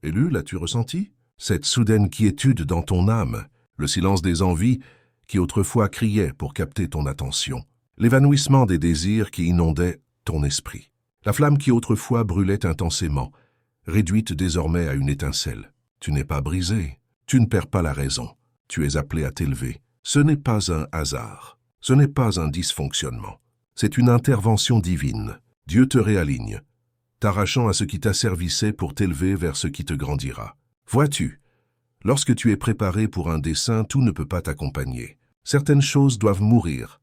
Élu, l'as-tu ressenti? Cette soudaine quiétude dans ton âme, le silence des envies qui autrefois criaient pour capter ton attention, l'évanouissement des désirs qui inondaient ton esprit, la flamme qui autrefois brûlait intensément, réduite désormais à une étincelle. Tu n'es pas brisé, tu ne perds pas la raison, tu es appelé à t'élever. Ce n'est pas un hasard, ce n'est pas un dysfonctionnement, c'est une intervention divine. Dieu te réaligne, t'arrachant à ce qui t'asservissait pour t'élever vers ce qui te grandira. Vois-tu, lorsque tu es préparé pour un dessein, tout ne peut pas t'accompagner. Certaines choses doivent mourir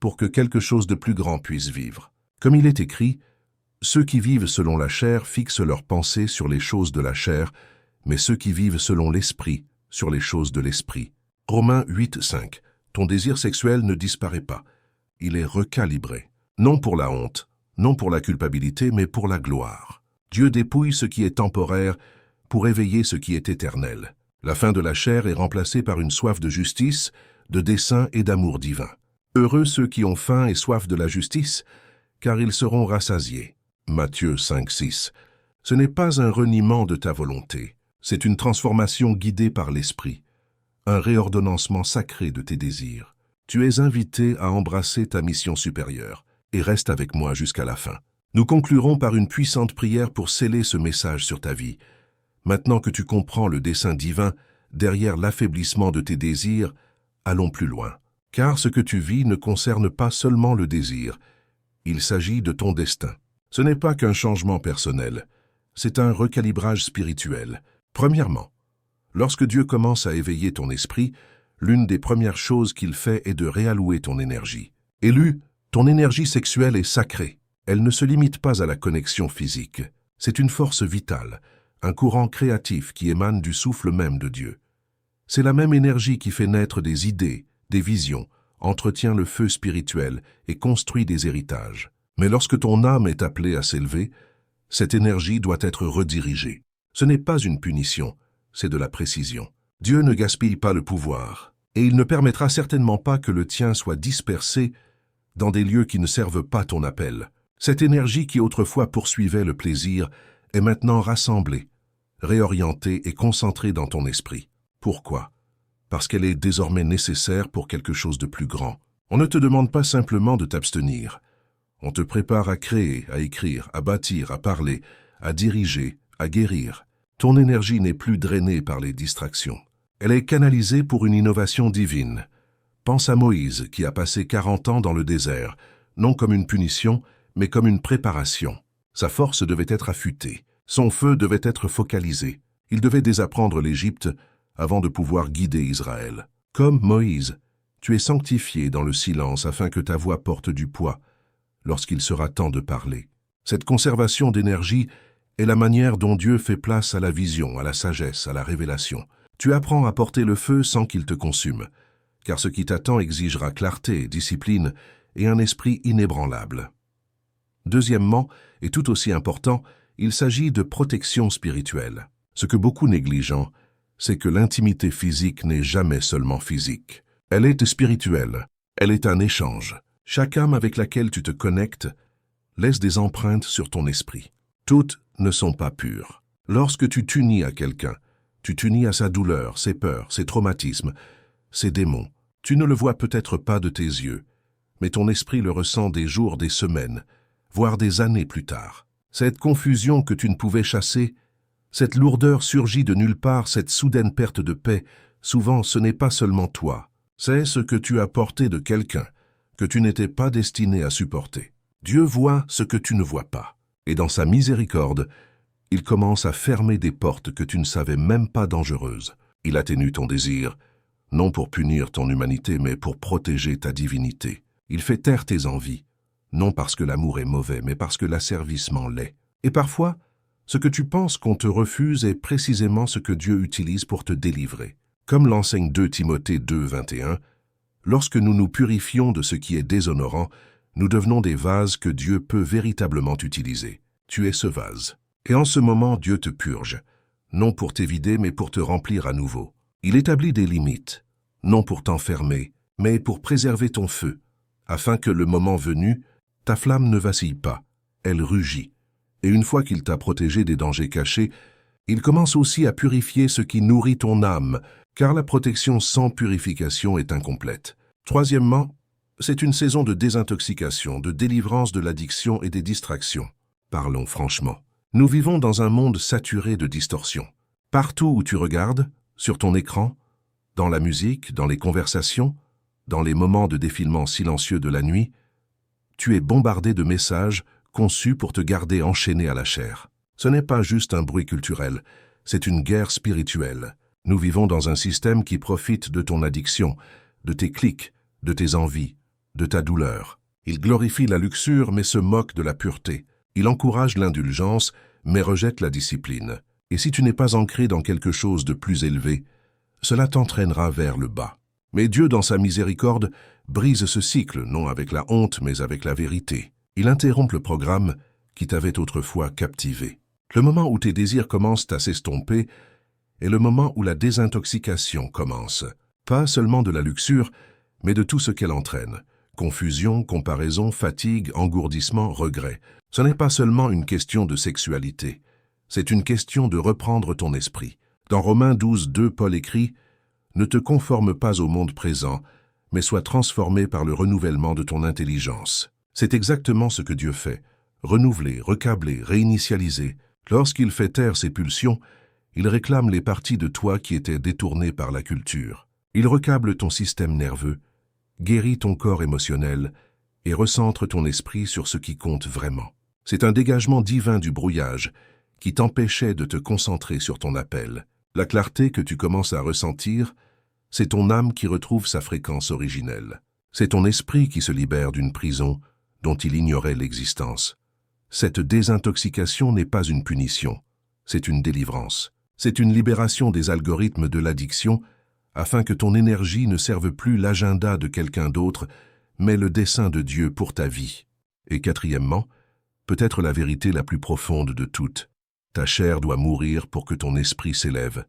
pour que quelque chose de plus grand puisse vivre. Comme il est écrit, ceux qui vivent selon la chair fixent leurs pensées sur les choses de la chair, mais ceux qui vivent selon l'esprit, sur les choses de l'esprit. Romains 8, 5. Ton désir sexuel ne disparaît pas. Il est recalibré. Non pour la honte, non pour la culpabilité, mais pour la gloire. Dieu dépouille ce qui est temporaire pour éveiller ce qui est éternel. La faim de la chair est remplacée par une soif de justice, de dessein et d'amour divin. Heureux ceux qui ont faim et soif de la justice, car ils seront rassasiés. Matthieu 5, 6. Ce n'est pas un reniement de ta volonté, c'est une transformation guidée par l'Esprit, un réordonnancement sacré de tes désirs. Tu es invité à embrasser ta mission supérieure, et reste avec moi jusqu'à la fin. Nous conclurons par une puissante prière pour sceller ce message sur ta vie. Maintenant que tu comprends le dessein divin derrière l'affaiblissement de tes désirs, allons plus loin. Car ce que tu vis ne concerne pas seulement le désir, il s'agit de ton destin. Ce n'est pas qu'un changement personnel, c'est un recalibrage spirituel. Premièrement, lorsque Dieu commence à éveiller ton esprit, l'une des premières choses qu'il fait est de réallouer ton énergie. Élu, ton énergie sexuelle est sacrée. Elle ne se limite pas à la connexion physique. C'est une force vitale, un courant créatif qui émane du souffle même de Dieu. C'est la même énergie qui fait naître des idées, des visions, entretient le feu spirituel et construit des héritages. Mais lorsque ton âme est appelée à s'élever, cette énergie doit être redirigée. Ce n'est pas une punition, c'est de la précision. Dieu ne gaspille pas le pouvoir, et il ne permettra certainement pas que le tien soit dispersé dans des lieux qui ne servent pas ton appel. Cette énergie qui autrefois poursuivait le plaisir est maintenant rassemblée, réorientée et concentrée dans ton esprit. Pourquoi? Parce qu'elle est désormais nécessaire pour quelque chose de plus grand. On ne te demande pas simplement de t'abstenir. On te prépare à créer, à écrire, à bâtir, à parler, à diriger, à guérir. Ton énergie n'est plus drainée par les distractions. Elle est canalisée pour une innovation divine. Pense à Moïse qui a passé 40 ans dans le désert, non comme une punition, mais comme une préparation. Sa force devait être affûtée, son feu devait être focalisé. Il devait désapprendre l'Égypte avant de pouvoir guider Israël. Comme Moïse, tu es sanctifié dans le silence afin que ta voix porte du poids lorsqu'il sera temps de parler. Cette conservation d'énergie est la manière dont Dieu fait place à la vision, à la sagesse, à la révélation. Tu apprends à porter le feu sans qu'il te consume, car ce qui t'attend exigera clarté, discipline et un esprit inébranlable. Deuxièmement, et tout aussi important, il s'agit de protection spirituelle. Ce que beaucoup négligent, c'est que l'intimité physique n'est jamais seulement physique. Elle est spirituelle, elle est un échange. Chaque âme avec laquelle tu te connectes laisse des empreintes sur ton esprit. Toutes ne sont pas pures. Lorsque tu t'unis à quelqu'un, tu t'unis à sa douleur, ses peurs, ses traumatismes, ses démons. Tu ne le vois peut-être pas de tes yeux, mais ton esprit le ressent des jours, des semaines, voire des années plus tard. Cette confusion que tu ne pouvais chasser, cette lourdeur surgit de nulle part, cette soudaine perte de paix, souvent ce n'est pas seulement toi, c'est ce que tu as porté de quelqu'un que tu n'étais pas destiné à supporter. Dieu voit ce que tu ne vois pas, et dans sa miséricorde, il commence à fermer des portes que tu ne savais même pas dangereuses. Il atténue ton désir, non pour punir ton humanité, mais pour protéger ta divinité. Il fait taire tes envies, non parce que l'amour est mauvais, mais parce que l'asservissement l'est. Et parfois, ce que tu penses qu'on te refuse est précisément ce que Dieu utilise pour te délivrer. Comme l'enseigne 2 Timothée 2, 21, lorsque nous nous purifions de ce qui est déshonorant, nous devenons des vases que Dieu peut véritablement utiliser. Tu es ce vase. Et en ce moment, Dieu te purge, non pour t'évider, mais pour te remplir à nouveau. Il établit des limites, non pour t'enfermer, mais pour préserver ton feu, afin que le moment venu, ta flamme ne vacille pas, elle rugit. Et une fois qu'il t'a protégé des dangers cachés, Il commence aussi à purifier ce qui nourrit ton âme, car la protection sans purification est incomplète. Troisièmement, c'est une saison de désintoxication, de délivrance de l'addiction et des distractions. Parlons franchement. Nous vivons dans un monde saturé de distorsions. Partout où tu regardes, sur ton écran, dans la musique, dans les conversations, dans les moments de défilement silencieux de la nuit, tu es bombardé de messages conçus pour te garder enchaîné à la chair. Ce n'est pas juste un bruit culturel, c'est une guerre spirituelle. Nous vivons dans un système qui profite de ton addiction, de tes clics, de tes envies, de ta douleur. Il glorifie la luxure mais se moque de la pureté. Il encourage l'indulgence mais rejette la discipline. Et si tu n'es pas ancré dans quelque chose de plus élevé, cela t'entraînera vers le bas. Mais Dieu, dans sa miséricorde, brise ce cycle, non avec la honte, mais avec la vérité. Il interrompt le programme qui t'avait autrefois captivé. Le moment où tes désirs commencent à s'estomper est le moment où la désintoxication commence. Pas seulement de la luxure, mais de tout ce qu'elle entraîne. Confusion, comparaison, fatigue, engourdissement, regret. Ce n'est pas seulement une question de sexualité. C'est une question de reprendre ton esprit. Dans Romains 12:2, Paul écrit « Ne te conforme pas au monde présent, mais sois transformé par le renouvellement de ton intelligence. » C'est exactement ce que Dieu fait. Renouveler, recabler, réinitialiser. Lorsqu'il fait taire ses pulsions, il réclame les parties de toi qui étaient détournées par la culture. Il recable ton système nerveux, guérit ton corps émotionnel et recentre ton esprit sur ce qui compte vraiment. C'est un dégagement divin du brouillage qui t'empêchait de te concentrer sur ton appel. La clarté que tu commences à ressentir, c'est ton âme qui retrouve sa fréquence originelle. C'est ton esprit qui se libère d'une prison dont il ignorait l'existence. Cette désintoxication n'est pas une punition, c'est une délivrance. C'est une libération des algorithmes de l'addiction afin que ton énergie ne serve plus l'agenda de quelqu'un d'autre, mais le dessein de Dieu pour ta vie. Et quatrièmement, peut-être la vérité la plus profonde de toutes. Ta chair doit mourir pour que ton esprit s'élève.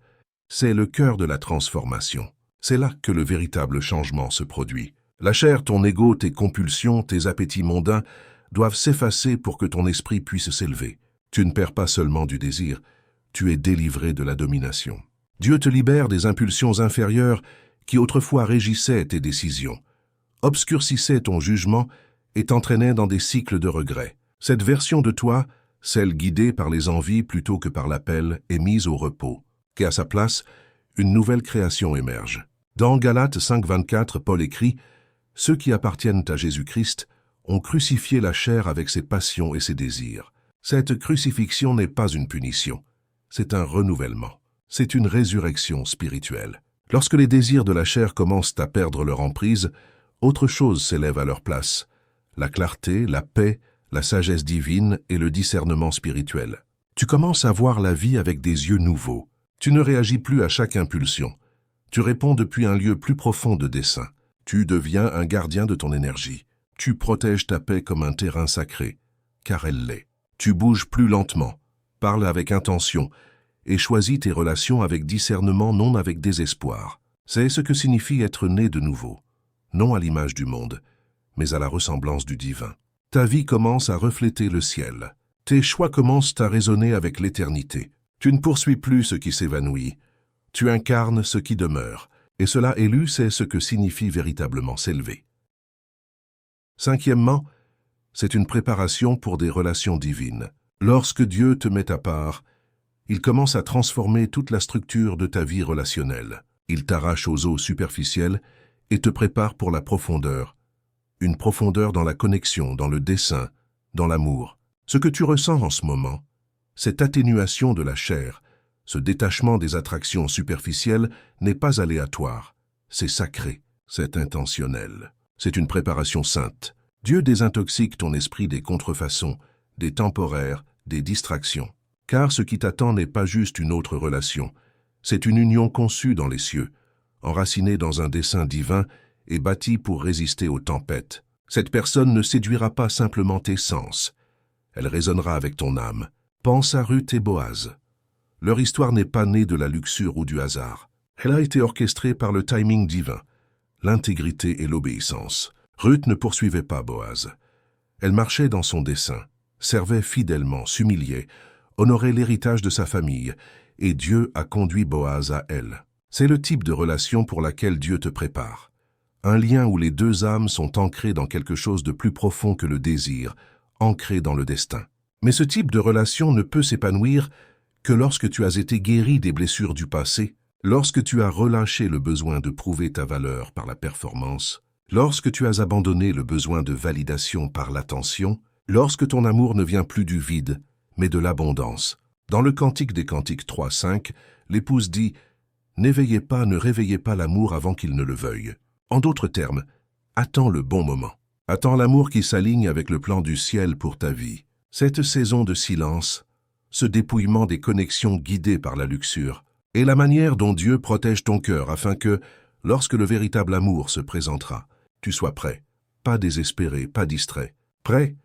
C'est le cœur de la transformation. C'est là que le véritable changement se produit. La chair, ton ego, tes compulsions, tes appétits mondains doivent s'effacer pour que ton esprit puisse s'élever. Tu ne perds pas seulement du désir, tu es délivré de la domination. Dieu te libère des impulsions inférieures qui autrefois régissaient tes décisions, obscurcissaient ton jugement et t'entraînaient dans des cycles de regrets. Cette version de toi, celle guidée par les envies plutôt que par l'appel, est mise au repos. Qu'à sa place, une nouvelle création émerge. Dans Galates 5:24, Paul écrit « Ceux qui appartiennent à Jésus-Christ ont crucifié la chair avec ses passions et ses désirs. » Cette crucifixion n'est pas une punition, c'est un renouvellement. C'est une résurrection spirituelle. Lorsque les désirs de la chair commencent à perdre leur emprise, autre chose s'élève à leur place. La clarté, la paix, la sagesse divine et le discernement spirituel. Tu commences à voir la vie avec des yeux nouveaux. Tu ne réagis plus à chaque impulsion. Tu réponds depuis un lieu plus profond de dessein. Tu deviens un gardien de ton énergie. Tu protèges ta paix comme un terrain sacré, car elle l'est. Tu bouges plus lentement, parles avec intention et choisis tes relations avec discernement, non avec désespoir. C'est ce que signifie être né de nouveau, non à l'image du monde, mais à la ressemblance du divin. Ta vie commence à refléter le ciel. Tes choix commencent à résonner avec l'éternité. Tu ne poursuis plus ce qui s'évanouit. Tu incarnes ce qui demeure. Et cela élu, c'est ce que signifie véritablement s'élever. Cinquièmement, c'est une préparation pour des relations divines. Lorsque Dieu te met à part, il commence à transformer toute la structure de ta vie relationnelle. Il t'arrache aux eaux superficielles et te prépare pour la profondeur. Une profondeur dans la connexion, dans le dessein, dans l'amour. Ce que tu ressens en ce moment, cette atténuation de la chair, ce détachement des attractions superficielles n'est pas aléatoire. C'est sacré, c'est intentionnel. C'est une préparation sainte. Dieu désintoxique ton esprit des contrefaçons, des temporaires, des distractions. Car ce qui t'attend n'est pas juste une autre relation, c'est une union conçue dans les cieux, enracinée dans un dessein divin et bâtie pour résister aux tempêtes. Cette personne ne séduira pas simplement tes sens, elle résonnera avec ton âme. Pense à Ruth et Boaz. Leur histoire n'est pas née de la luxure ou du hasard. Elle a été orchestrée par le timing divin, l'intégrité et l'obéissance. Ruth ne poursuivait pas Boaz. Elle marchait dans son dessein, servait fidèlement, s'humiliait, honorait l'héritage de sa famille et Dieu a conduit Boaz à elle. C'est le type de relation pour laquelle Dieu te prépare. Un lien où les deux âmes sont ancrées dans quelque chose de plus profond que le désir, ancré dans le destin. Mais ce type de relation ne peut s'épanouir que lorsque tu as été guéri des blessures du passé, lorsque tu as relâché le besoin de prouver ta valeur par la performance, lorsque tu as abandonné le besoin de validation par l'attention, lorsque ton amour ne vient plus du vide, mais de l'abondance. Dans le Cantique des Cantiques 3:5, l'épouse dit « N'éveillez pas, ne réveillez pas l'amour avant qu'il ne le veuille. » En d'autres termes, attends le bon moment. Attends l'amour qui s'aligne avec le plan du ciel pour ta vie. Cette saison de silence, ce dépouillement des connexions guidées par la luxure, est la manière dont Dieu protège ton cœur afin que, lorsque le véritable amour se présentera, tu sois prêt, pas désespéré, pas distrait, prêt,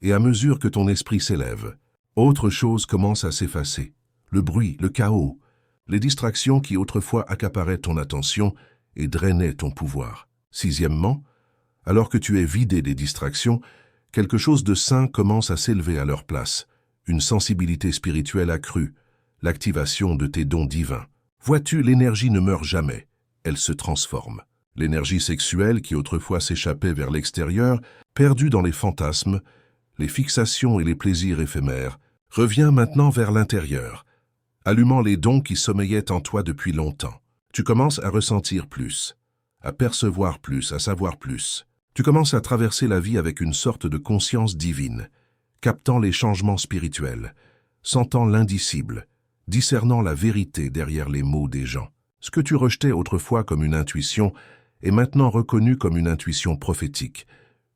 et à mesure que ton esprit s'élève, autre chose commence à s'effacer. Le bruit, le chaos, les distractions qui autrefois accaparaient ton attention et drainaient ton pouvoir. Sixièmement, alors que tu es vidé des distractions, quelque chose de sain commence à s'élever à leur place, une sensibilité spirituelle accrue, l'activation de tes dons divins. Vois-tu, l'énergie ne meurt jamais, elle se transforme. L'énergie sexuelle qui autrefois s'échappait vers l'extérieur, perdue dans les fantasmes, les fixations et les plaisirs éphémères, revient maintenant vers l'intérieur, allumant les dons qui sommeillaient en toi depuis longtemps. Tu commences à ressentir plus, à percevoir plus, à savoir plus. Tu commences à traverser la vie avec une sorte de conscience divine, captant les changements spirituels, sentant l'indicible, discernant la vérité derrière les mots des gens. Ce que tu rejetais autrefois comme une intuition est maintenant reconnu comme une intuition prophétique,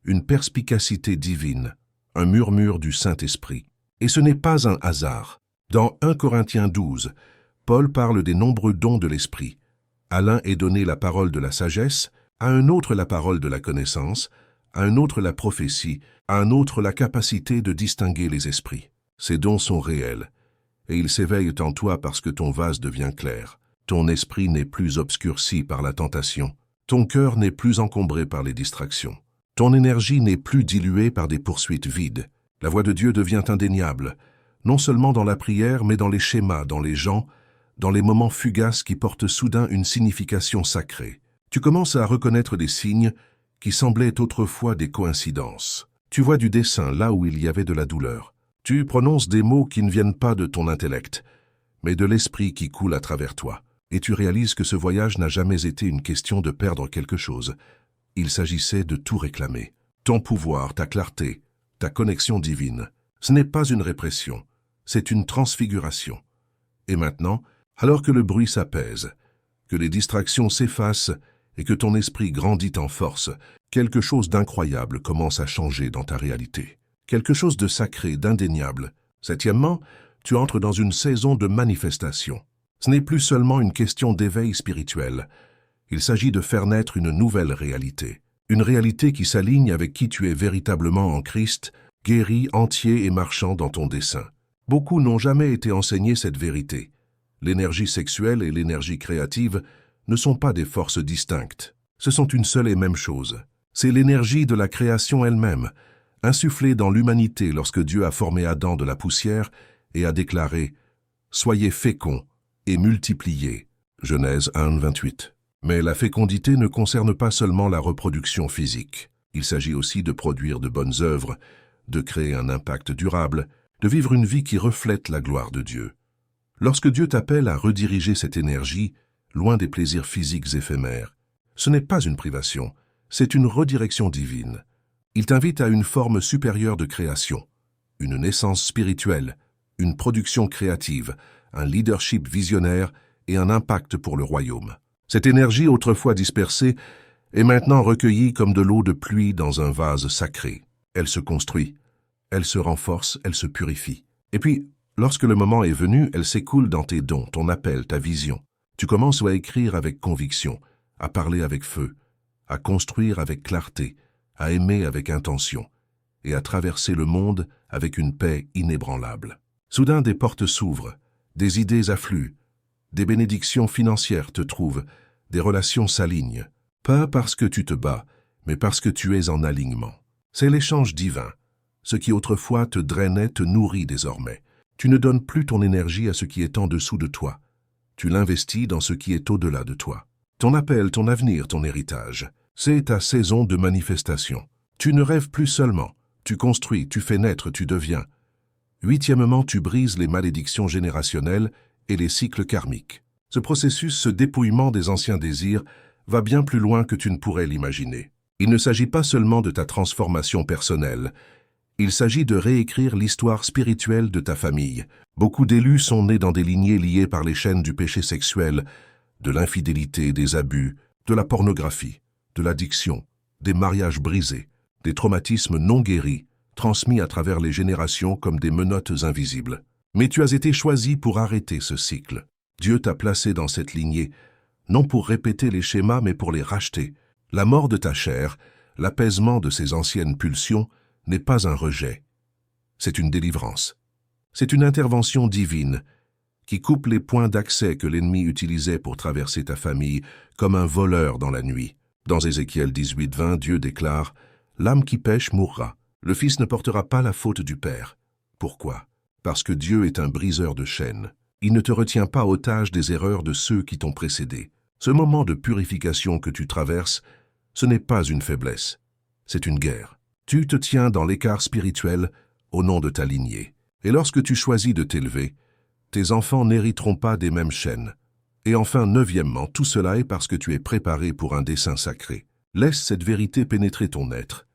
une perspicacité divine, un murmure du Saint-Esprit. Et ce n'est pas un hasard. Dans 1 Corinthiens 12, Paul parle des nombreux dons de l'Esprit. À l'un est donnée la parole de la sagesse, à un autre la parole de la connaissance, à un autre la prophétie, à un autre la capacité de distinguer les esprits. Ces dons sont réels, et ils s'éveillent en toi parce que ton vase devient clair. Ton esprit n'est plus obscurci par la tentation. Ton cœur n'est plus encombré par les distractions. Ton énergie n'est plus diluée par des poursuites vides. La voix de Dieu devient indéniable, non seulement dans la prière, mais dans les schémas, dans les gens, dans les moments fugaces qui portent soudain une signification sacrée. Tu commences à reconnaître des signes qui semblaient autrefois des coïncidences. Tu vois du dessein là où il y avait de la douleur. Tu prononces des mots qui ne viennent pas de ton intellect, mais de l'esprit qui coule à travers toi. Et tu réalises que ce voyage n'a jamais été une question de perdre quelque chose. Il s'agissait de tout réclamer. Ton pouvoir, ta clarté, ta connexion divine. Ce n'est pas une répression, c'est une transfiguration. Et maintenant, alors que le bruit s'apaise, que les distractions s'effacent et que ton esprit grandit en force, quelque chose d'incroyable commence à changer dans ta réalité. Quelque chose de sacré, d'indéniable. Septièmement, tu entres dans une saison de manifestation. Ce n'est plus seulement une question d'éveil spirituel. Il s'agit de faire naître une nouvelle réalité. Une réalité qui s'aligne avec qui tu es véritablement en Christ, guéri, entier et marchant dans ton dessein. Beaucoup n'ont jamais été enseignés cette vérité. L'énergie sexuelle et l'énergie créative ne sont pas des forces distinctes. Ce sont une seule et même chose. C'est l'énergie de la création elle-même, insufflée dans l'humanité lorsque Dieu a formé Adam de la poussière et a déclaré « Soyez féconds et multipliez » Genèse 1:28. Mais la fécondité ne concerne pas seulement la reproduction physique. Il s'agit aussi de produire de bonnes œuvres, de créer un impact durable, de vivre une vie qui reflète la gloire de Dieu. Lorsque Dieu t'appelle à rediriger cette énergie, loin des plaisirs physiques éphémères, ce n'est pas une privation, c'est une redirection divine. Il t'invite à une forme supérieure de création, une naissance spirituelle, une production créative, un leadership visionnaire et un impact pour le royaume. Cette énergie autrefois dispersée est maintenant recueillie comme de l'eau de pluie dans un vase sacré. Elle se construit, elle se renforce, elle se purifie. Et puis, lorsque le moment est venu, elle s'écoule dans tes dons, ton appel, ta vision. Tu commences à écrire avec conviction, à parler avec feu, à construire avec clarté, à aimer avec intention, et à traverser le monde avec une paix inébranlable. Soudain, des portes s'ouvrent, des idées affluent, des bénédictions financières te trouvent, des relations s'alignent. Pas parce que tu te bats, mais parce que tu es en alignement. C'est l'échange divin. Ce qui autrefois te drainait te nourrit désormais. Tu ne donnes plus ton énergie à ce qui est en dessous de toi. Tu l'investis dans ce qui est au-delà de toi. Ton appel, ton avenir, ton héritage, c'est ta saison de manifestation. Tu ne rêves plus seulement. Tu construis, tu fais naître, tu deviens. Huitièmement, tu brises les malédictions générationnelles et les cycles karmiques. Ce processus, ce dépouillement des anciens désirs, va bien plus loin que tu ne pourrais l'imaginer. Il ne s'agit pas seulement de ta transformation personnelle. Il s'agit de réécrire l'histoire spirituelle de ta famille. Beaucoup d'élus sont nés dans des lignées liées par les chaînes du péché sexuel, de l'infidélité, des abus, de la pornographie, de l'addiction, des mariages brisés, des traumatismes non guéris, transmis à travers les générations comme des menottes invisibles. Mais tu as été choisi pour arrêter ce cycle. Dieu t'a placé dans cette lignée, non pour répéter les schémas, mais pour les racheter. La mort de ta chair, l'apaisement de ces anciennes pulsions, n'est pas un rejet. C'est une délivrance. C'est une intervention divine qui coupe les points d'accès que l'ennemi utilisait pour traverser ta famille comme un voleur dans la nuit. Dans Ézéchiel 18:20, Dieu déclare « L'âme qui pêche mourra. Le fils ne portera pas la faute du père. » Pourquoi? Parce que Dieu est un briseur de chaînes. Il ne te retient pas otage des erreurs de ceux qui t'ont précédé. Ce moment de purification que tu traverses, ce n'est pas une faiblesse, c'est une guerre. Tu te tiens dans l'écart spirituel au nom de ta lignée. Et lorsque tu choisis de t'élever, tes enfants n'hériteront pas des mêmes chaînes. Et enfin, neuvièmement, tout cela est parce que tu es préparé pour un dessein sacré. Laisse cette vérité pénétrer ton être.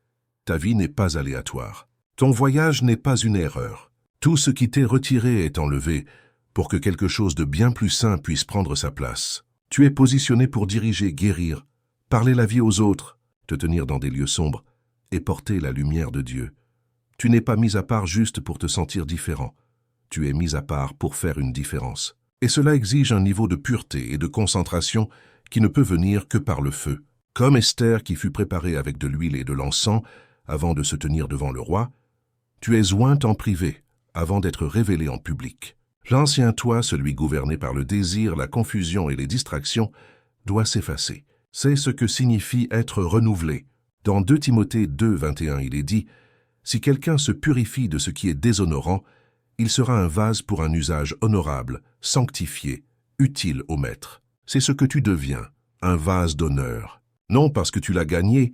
Ta vie n'est pas aléatoire. Ton voyage n'est pas une erreur. Tout ce qui t'est retiré est enlevé pour que quelque chose de bien plus sain puisse prendre sa place. Tu es positionné pour diriger, guérir, parler la vie aux autres, te tenir dans des lieux sombres et porter la lumière de Dieu. Tu n'es pas mis à part juste pour te sentir différent. Tu es mis à part pour faire une différence. Et cela exige un niveau de pureté et de concentration qui ne peut venir que par le feu. Comme Esther qui fut préparée avec de l'huile et de l'encens avant de se tenir devant le roi, tu es ointe en privé avant d'être révélé en public. L'ancien toi, celui gouverné par le désir, la confusion et les distractions, doit s'effacer. C'est ce que signifie être renouvelé. Dans 2 Timothée 2:21, il est dit « Si quelqu'un se purifie de ce qui est déshonorant, il sera un vase pour un usage honorable, sanctifié, utile au maître. » C'est ce que tu deviens, un vase d'honneur. Non parce que tu l'as gagné,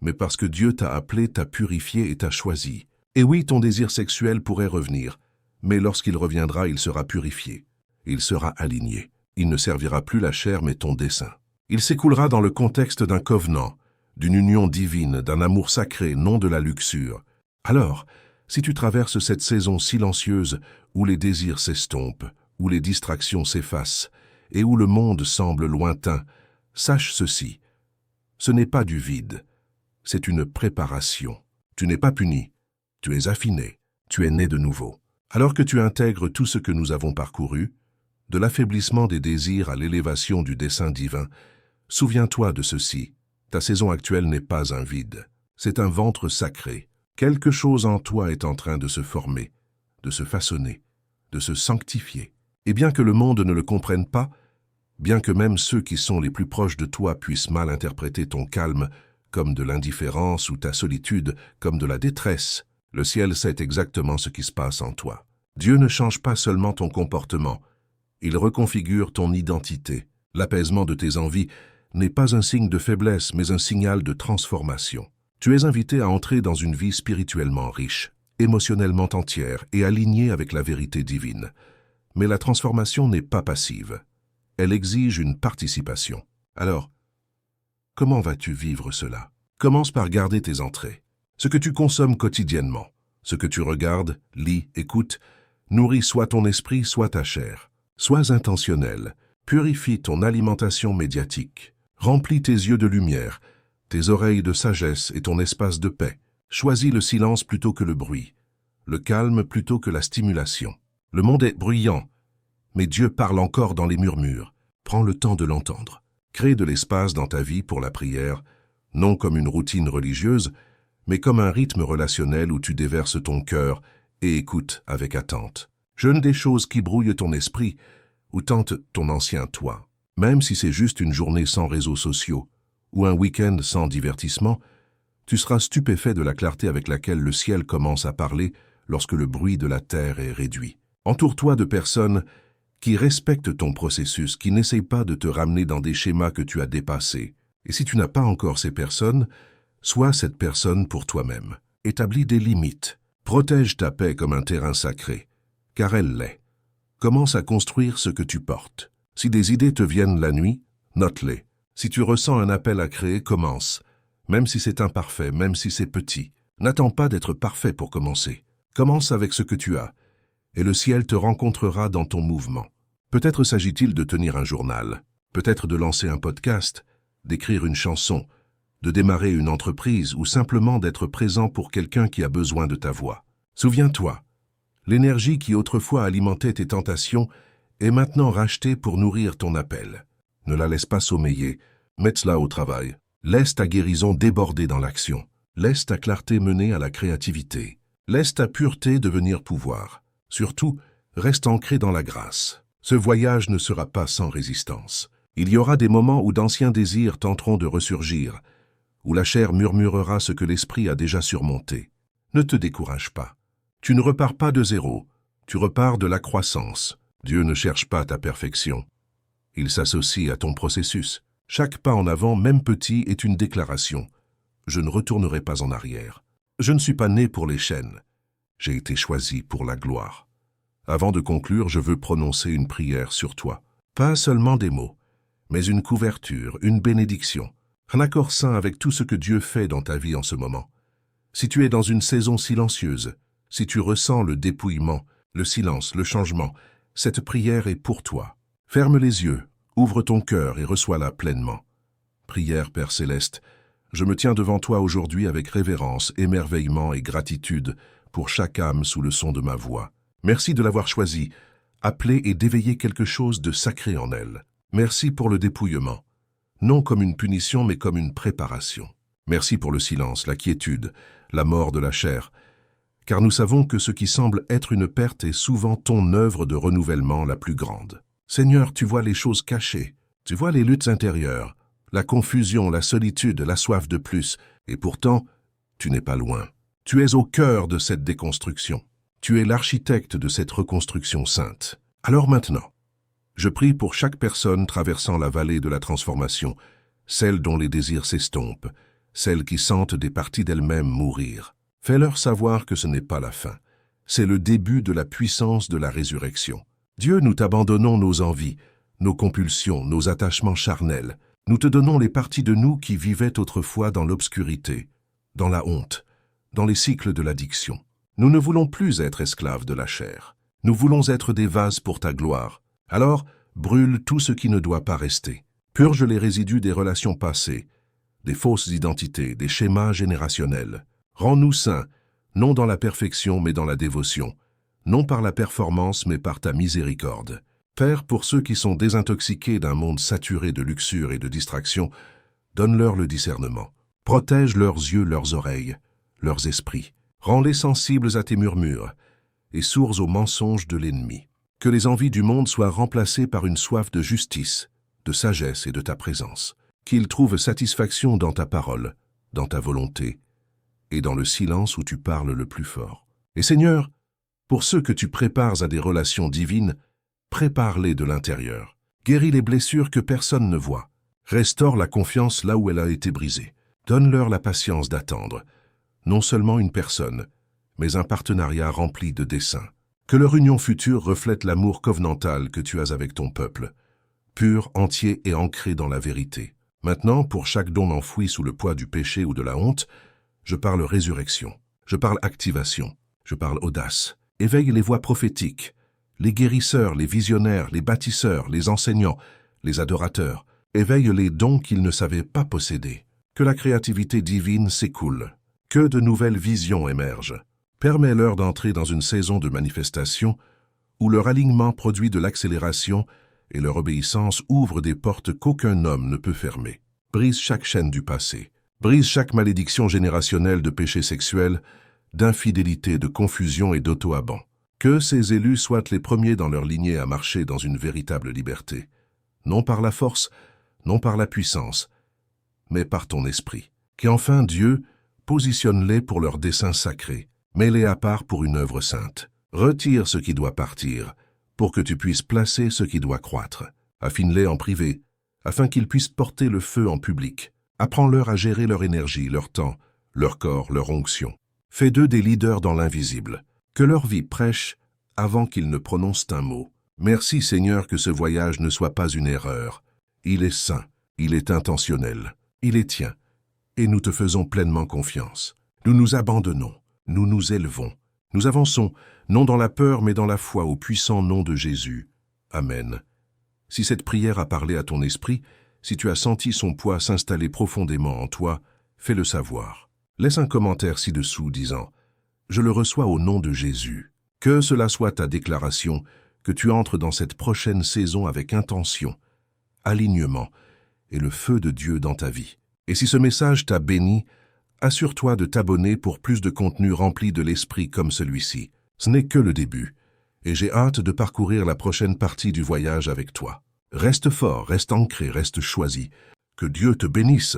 mais parce que Dieu t'a appelé, t'a purifié et t'a choisi. Et oui, ton désir sexuel pourrait revenir, mais lorsqu'il reviendra, il sera purifié. Il sera aligné. Il ne servira plus la chair, mais ton dessein. Il s'écoulera dans le contexte d'un covenant, d'une union divine, d'un amour sacré, non de la luxure. Alors, si tu traverses cette saison silencieuse où les désirs s'estompent, où les distractions s'effacent et où le monde semble lointain, sache ceci. Ce n'est pas du vide, c'est une préparation. Tu n'es pas puni, tu es affiné, tu es né de nouveau. Alors que tu intègres tout ce que nous avons parcouru, de l'affaiblissement des désirs à l'élévation du dessein divin, souviens-toi de ceci. Ta saison actuelle n'est pas un vide, c'est un ventre sacré. Quelque chose en toi est en train de se former, de se façonner, de se sanctifier. Et bien que le monde ne le comprenne pas, bien que même ceux qui sont les plus proches de toi puissent mal interpréter ton calme comme de l'indifférence ou ta solitude comme de la détresse, le ciel sait exactement ce qui se passe en toi. Dieu ne change pas seulement ton comportement, il reconfigure ton identité. L'apaisement de tes envies n'est pas un signe de faiblesse, mais un signal de transformation. Tu es invité à entrer dans une vie spirituellement riche, émotionnellement entière et alignée avec la vérité divine. Mais la transformation n'est pas passive. Elle exige une participation. Alors, comment vas-tu vivre cela? Commence par garder tes entrées. Ce que tu consommes quotidiennement, ce que tu regardes, lis, écoutes, nourrit soit ton esprit, soit ta chair. Sois intentionnel, purifie ton alimentation médiatique, remplis tes yeux de lumière, tes oreilles de sagesse et ton espace de paix. Choisis le silence plutôt que le bruit, le calme plutôt que la stimulation. Le monde est bruyant, mais Dieu parle encore dans les murmures. Prends le temps de l'entendre. Crée de l'espace dans ta vie pour la prière, non comme une routine religieuse, mais comme un rythme relationnel où tu déverses ton cœur et écoutes avec attente. Jeûne des choses qui brouillent ton esprit ou tentent ton ancien toi. Même si c'est juste une journée sans réseaux sociaux ou un week-end sans divertissement, tu seras stupéfait de la clarté avec laquelle le ciel commence à parler lorsque le bruit de la terre est réduit. Entoure-toi de personnes qui respectent ton processus, qui n'essayent pas de te ramener dans des schémas que tu as dépassés. Et si tu n'as pas encore ces personnes, sois cette personne pour toi-même. Établis des limites. Protège ta paix comme un terrain sacré, car elle l'est. Commence à construire ce que tu portes. Si des idées te viennent la nuit, note-les. Si tu ressens un appel à créer, commence. Même si c'est imparfait, même si c'est petit. N'attends pas d'être parfait pour commencer. Commence avec ce que tu as, et le ciel te rencontrera dans ton mouvement. Peut-être s'agit-il de tenir un journal, peut-être de lancer un podcast, d'écrire une chanson, de démarrer une entreprise ou simplement d'être présent pour quelqu'un qui a besoin de ta voix. Souviens-toi, l'énergie qui autrefois alimentait tes tentations est maintenant rachetée pour nourrir ton appel. Ne la laisse pas sommeiller, mets-la au travail. Laisse ta guérison déborder dans l'action. Laisse ta clarté mener à la créativité. Laisse ta pureté devenir pouvoir. Surtout, reste ancré dans la grâce. Ce voyage ne sera pas sans résistance. Il y aura des moments où d'anciens désirs tenteront de ressurgir, où la chair murmurera ce que l'esprit a déjà surmonté. Ne te décourage pas. Tu ne repars pas de zéro, tu repars de la croissance. Dieu ne cherche pas ta perfection. Il s'associe à ton processus. Chaque pas en avant, même petit, est une déclaration. Je ne retournerai pas en arrière. Je ne suis pas né pour les chaînes. J'ai été choisi pour la gloire. Avant de conclure, je veux prononcer une prière sur toi. Pas seulement des mots, mais une couverture, une bénédiction, un accord saint avec tout ce que Dieu fait dans ta vie en ce moment. Si tu es dans une saison silencieuse, si tu ressens le dépouillement, le silence, le changement, cette prière est pour toi. Ferme les yeux, ouvre ton cœur et reçois-la pleinement. Prière, Père Céleste, je me tiens devant toi aujourd'hui avec révérence, émerveillement et gratitude pour chaque âme sous le son de ma voix. Merci de l'avoir choisie, appelée et d'éveiller quelque chose de sacré en elle. Merci pour le dépouillement, non comme une punition mais comme une préparation. Merci pour le silence, la quiétude, la mort de la chair, car nous savons que ce qui semble être une perte est souvent ton œuvre de renouvellement la plus grande. Seigneur, tu vois les choses cachées, tu vois les luttes intérieures, la confusion, la solitude, la soif de plus, et pourtant, tu n'es pas loin. Tu es au cœur de cette déconstruction. Tu es l'architecte de cette reconstruction sainte. Alors maintenant, je prie pour chaque personne traversant la vallée de la transformation, celles dont les désirs s'estompent, celles qui sentent des parties d'elles-mêmes mourir. Fais-leur savoir que ce n'est pas la fin. C'est le début de la puissance de la résurrection. Dieu, nous t'abandonnons nos envies, nos compulsions, nos attachements charnels. Nous te donnons les parties de nous qui vivaient autrefois dans l'obscurité, dans la honte, dans les cycles de l'addiction. Nous ne voulons plus être esclaves de la chair. Nous voulons être des vases pour ta gloire. Alors, brûle tout ce qui ne doit pas rester. Purge les résidus des relations passées, des fausses identités, des schémas générationnels. Rends-nous saints, non dans la perfection mais dans la dévotion, non par la performance mais par ta miséricorde. Père, pour ceux qui sont désintoxiqués d'un monde saturé de luxure et de distraction, donne-leur le discernement. Protège leurs yeux, leurs oreilles, leurs esprits. Rends-les sensibles à tes murmures et sourds aux mensonges de l'ennemi. Que les envies du monde soient remplacées par une soif de justice, de sagesse et de ta présence. Qu'ils trouvent satisfaction dans ta parole, dans ta volonté et dans le silence où tu parles le plus fort. Et Seigneur, pour ceux que tu prépares à des relations divines, prépare-les de l'intérieur. Guéris les blessures que personne ne voit. Restaure la confiance là où elle a été brisée. Donne-leur la patience d'attendre, non seulement une personne, mais un partenariat rempli de desseins. Que leur union future reflète l'amour covenantal que tu as avec ton peuple, pur, entier et ancré dans la vérité. Maintenant, pour chaque don enfoui sous le poids du péché ou de la honte, je parle résurrection, je parle activation, je parle audace. Éveille les voix prophétiques, les guérisseurs, les visionnaires, les bâtisseurs, les enseignants, les adorateurs. Éveille les dons qu'ils ne savaient pas posséder. Que la créativité divine s'écoule. Que de nouvelles visions émergent. Permets-leur d'entrer dans une saison de manifestation où leur alignement produit de l'accélération et leur obéissance ouvre des portes qu'aucun homme ne peut fermer. Brise chaque chaîne du passé. Brise chaque malédiction générationnelle de péché sexuel, d'infidélité, de confusion et d'auto-abandon. Que ces élus soient les premiers dans leur lignée à marcher dans une véritable liberté. Non par la force, non par la puissance, mais par ton esprit. Qu'enfin Dieu positionne-les pour leur dessein sacré, mets-les à part pour une œuvre sainte. Retire ce qui doit partir, pour que tu puisses placer ce qui doit croître. Affine-les en privé, afin qu'ils puissent porter le feu en public. Apprends-leur à gérer leur énergie, leur temps, leur corps, leur onction. Fais d'eux des leaders dans l'invisible. Que leur vie prêche avant qu'ils ne prononcent un mot. Merci Seigneur que ce voyage ne soit pas une erreur. Il est saint, il est intentionnel, il est tien. Et nous te faisons pleinement confiance. Nous nous abandonnons, nous nous élevons. Nous avançons, non dans la peur, mais dans la foi au puissant nom de Jésus. Amen. Si cette prière a parlé à ton esprit, si tu as senti son poids s'installer profondément en toi, fais-le savoir. Laisse un commentaire ci-dessous disant « Je le reçois au nom de Jésus ». Que cela soit ta déclaration, que tu entres dans cette prochaine saison avec intention, alignement et le feu de Dieu dans ta vie. Et si ce message t'a béni, assure-toi de t'abonner pour plus de contenu rempli de l'esprit comme celui-ci. Ce n'est que le début, et j'ai hâte de parcourir la prochaine partie du voyage avec toi. Reste fort, reste ancré, reste choisi. Que Dieu te bénisse.